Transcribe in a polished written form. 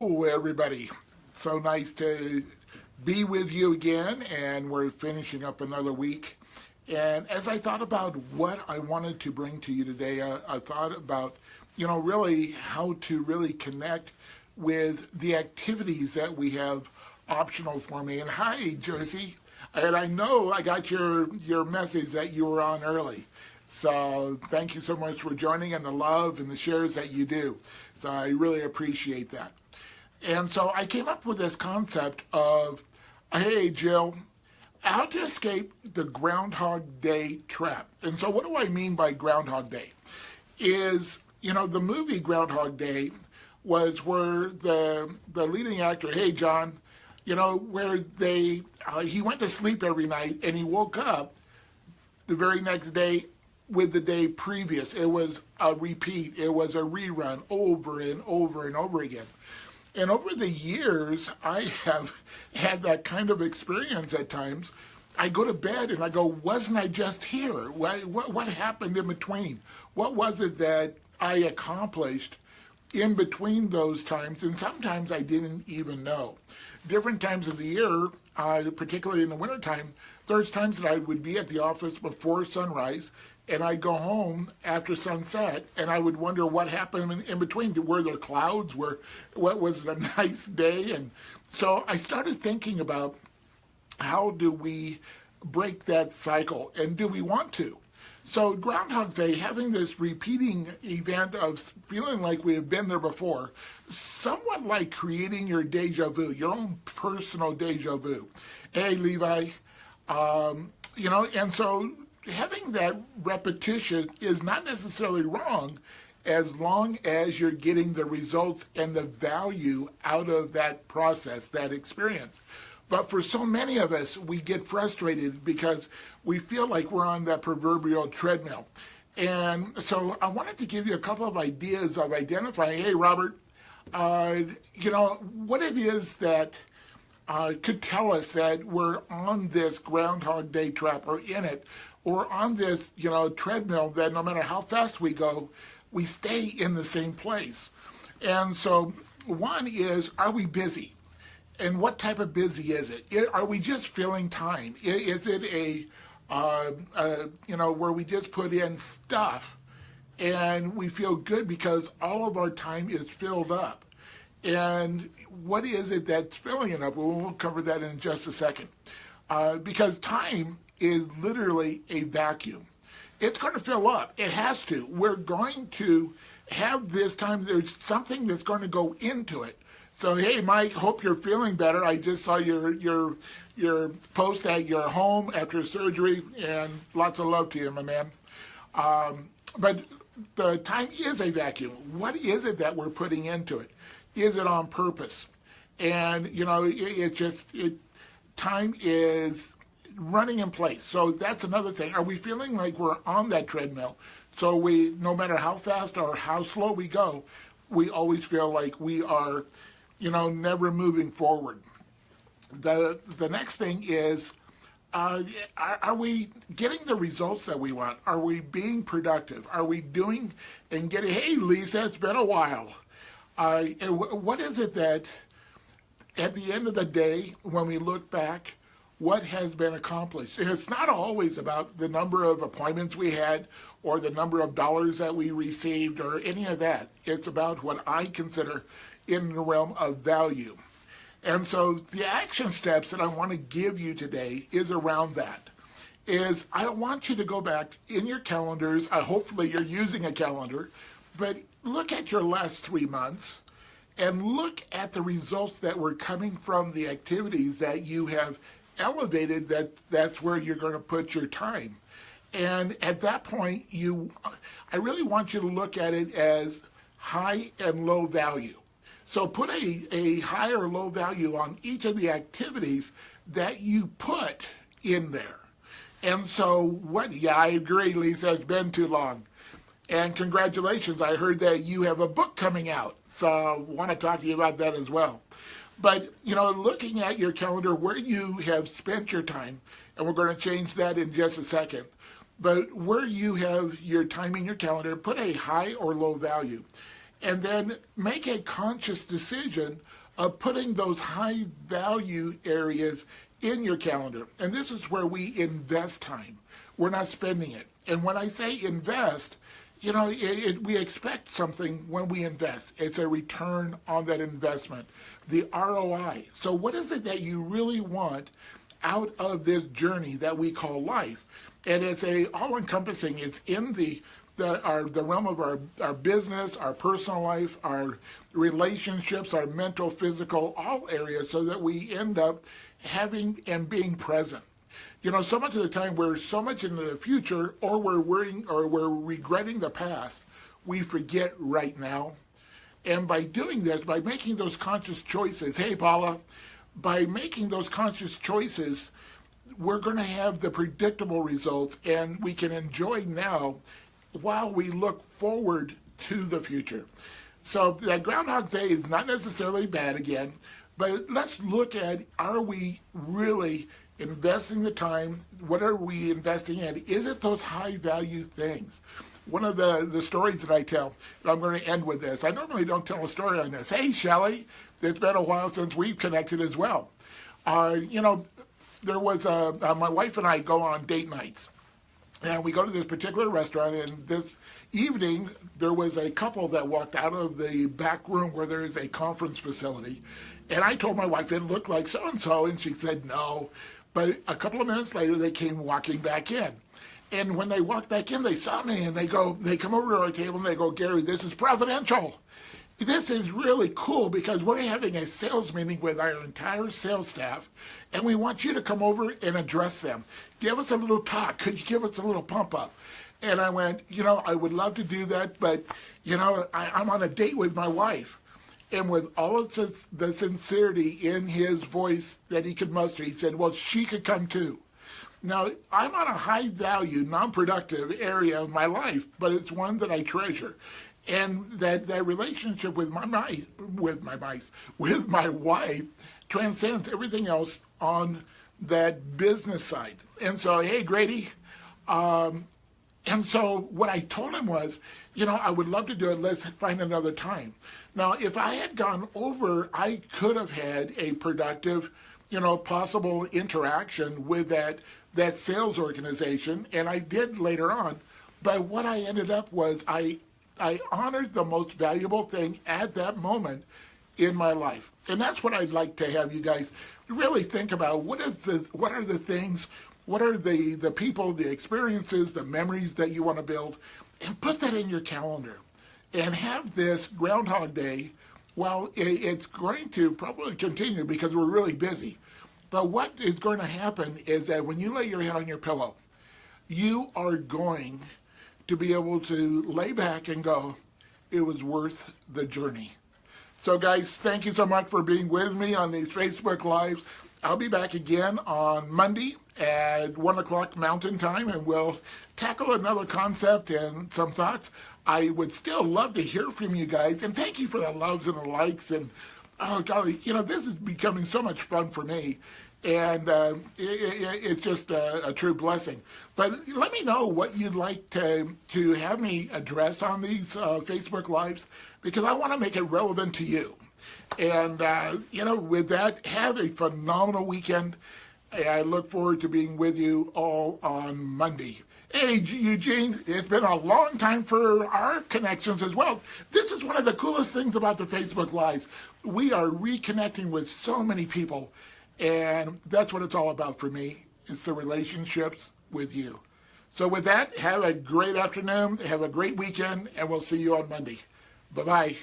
Oh, everybody. So nice to be with you again, and we're finishing up another week. And as I thought about what I wanted to bring to you today, I thought about, really how to really connect with the activities that we have optional for me. And hi, Jersey. And I know I got your message that you were on early. So thank you so much for joining and the love and the shares that you do. So I really appreciate that. And so I came up with this concept of, hey, Jill, how to escape the Groundhog Day trap. And so what do I mean by Groundhog Day? Is, the movie Groundhog Day was where the leading actor, hey, John, where he went to sleep every night and he woke up the very next day with the day previous. It was a repeat. It was a rerun over and over and over again. And over the years, I have had that kind of experience at times. I go to bed and I go, wasn't I just here? What happened in between? What was it that I accomplished in between those times? And sometimes I didn't even know. Different times of the year, particularly in the wintertime, there's times that I would be at the office before sunrise and I'd go home after sunset, and I would wonder what happened in between. Were there clouds? What was a nice day? And so I started thinking about how do we break that cycle, and do we want to? So Groundhog Day, having this repeating event of feeling like we have been there before, somewhat like creating your deja vu, your own personal deja vu. Hey, Levi, and so having that repetition is not necessarily wrong as long as you're getting the results and the value out of that process, that experience. But for so many of us, we get frustrated because we feel like we're on that proverbial treadmill. And so I wanted to give you a couple of ideas of identifying, hey, Robert, what it is that could tell us that we're on this Groundhog Day trap or in it, or on this, treadmill that no matter how fast we go, we stay in the same place. And so one is, are we busy? And what type of busy is it? Are we just filling time? Is it where we just put in stuff and we feel good because all of our time is filled up? And what is it that's filling it up? Well, we'll cover that in just a second. Because time is literally a vacuum. It's going to fill up. It has to. We're going to have this time. There's something that's going to go into it. So, hey, Mike, hope you're feeling better. I just saw your post that you're home after surgery, and lots of love to you, my man. But the time is a vacuum. What is it that we're putting into it? Is it on purpose? And, time is running in place. So that's another thing. Are we feeling like we're on that treadmill? So no matter how fast or how slow we go, we always feel like we are, never moving forward. The next thing is, are we getting the results that we want? Are we being productive? Are we doing and getting, hey, Lisa, it's been a while. What is it that at the end of the day, when we look back, what has been accomplished? And it's not always about the number of appointments we had or the number of dollars that we received or any of that. It's about what I consider in the realm of value. And so the action steps that I want to give you today is around that. I want you to go back in your calendars. Hopefully you're using a calendar, but look at your last 3 months and look at the results that were coming from the activities that you have elevated. That's where you're going to put your time. And at that point, I really want you to look at it as high and low value. So put a high or low value on each of the activities that you put in there. And so I agree, Lisa, it's been too long. And congratulations, I heard that you have a book coming out. So I want to talk to you about that as well. But, looking at your calendar, where you have spent your time, and we're going to change that in just a second, but where you have your time in your calendar, put a high or low value. and then make a conscious decision of putting those high value areas in your calendar. And this is where we invest time. We're not spending it. And when I say invest, we expect something when we invest. It's a return on that investment, the ROI. So what is it that you really want out of this journey that we call life? And it's all-encompassing. It's in the realm of our business, our personal life, our relationships, our mental, physical, all areas, so that we end up having and being present. So much of the time we're so much in the future, or we're worrying, or we're regretting the past, we forget right now. And by doing this, by making those conscious choices, hey Paula, by making those conscious choices, we're going to have the predictable results, and we can enjoy now while we look forward to the future. So that Groundhog Day is not necessarily bad again, but let's look at, are we really investing the time? What are we investing in? Is it those high value things? One of the stories that I tell, and I'm going to end with this. I normally don't tell a story on this. Hey, Shelley, it's been a while since we've connected as well. There was my wife and I go on date nights, and we go to this particular restaurant, and this evening there was a couple that walked out of the back room where there is a conference facility, and I told my wife it looked like so-and-so, and she said no, but a couple of minutes later they came walking back in. And when they walked back in, they saw me, and they come over to our table, and they go, Gary, this is providential. This is really cool, because we're having a sales meeting with our entire sales staff, and we want you to come over and address them. Give us a little talk. Could you give us a little pump up? And I went, I would love to do that, but, I'm on a date with my wife. And with all of the sincerity in his voice that he could muster, he said, well, she could come too. Now, I'm on a high-value, non-productive area of my life, but it's one that I treasure. And that relationship with my wife transcends everything else on that business side. And so, hey, Grady. And so what I told him was, I would love to do it. Let's find another time. Now, if I had gone over, I could have had a productive, possible interaction with that sales organization, and I did later on. But what I ended up was I honored the most valuable thing at that moment in my life. And that's what I'd like to have you guys really think about. What are the things, what are the people, the experiences, the memories that you want to build, and put that in your calendar. And have this Groundhog Day. Well, it's going to probably continue because we're really busy. But what is going to happen is that when you lay your head on your pillow, you are going to be able to lay back and go, it was worth the journey. So guys, thank you so much for being with me on these Facebook Lives. I'll be back again on Monday at 1 o'clock Mountain Time, and we'll tackle another concept and some thoughts. I would still love to hear from you guys, and thank you for the loves and the likes. And oh golly, this is becoming so much fun for me. And it's just a true blessing. But let me know what you'd like to have me address on these Facebook Lives, because I want to make it relevant to you. And, with that, have a phenomenal weekend. I look forward to being with you all on Monday. Hey, Eugene, it's been a long time for our connections as well. This is one of the coolest things about the Facebook Lives. We are reconnecting with so many people. And that's what it's all about for me. It's the relationships with you. So with that, have a great afternoon, have a great weekend, and we'll see you on Monday. Bye-bye.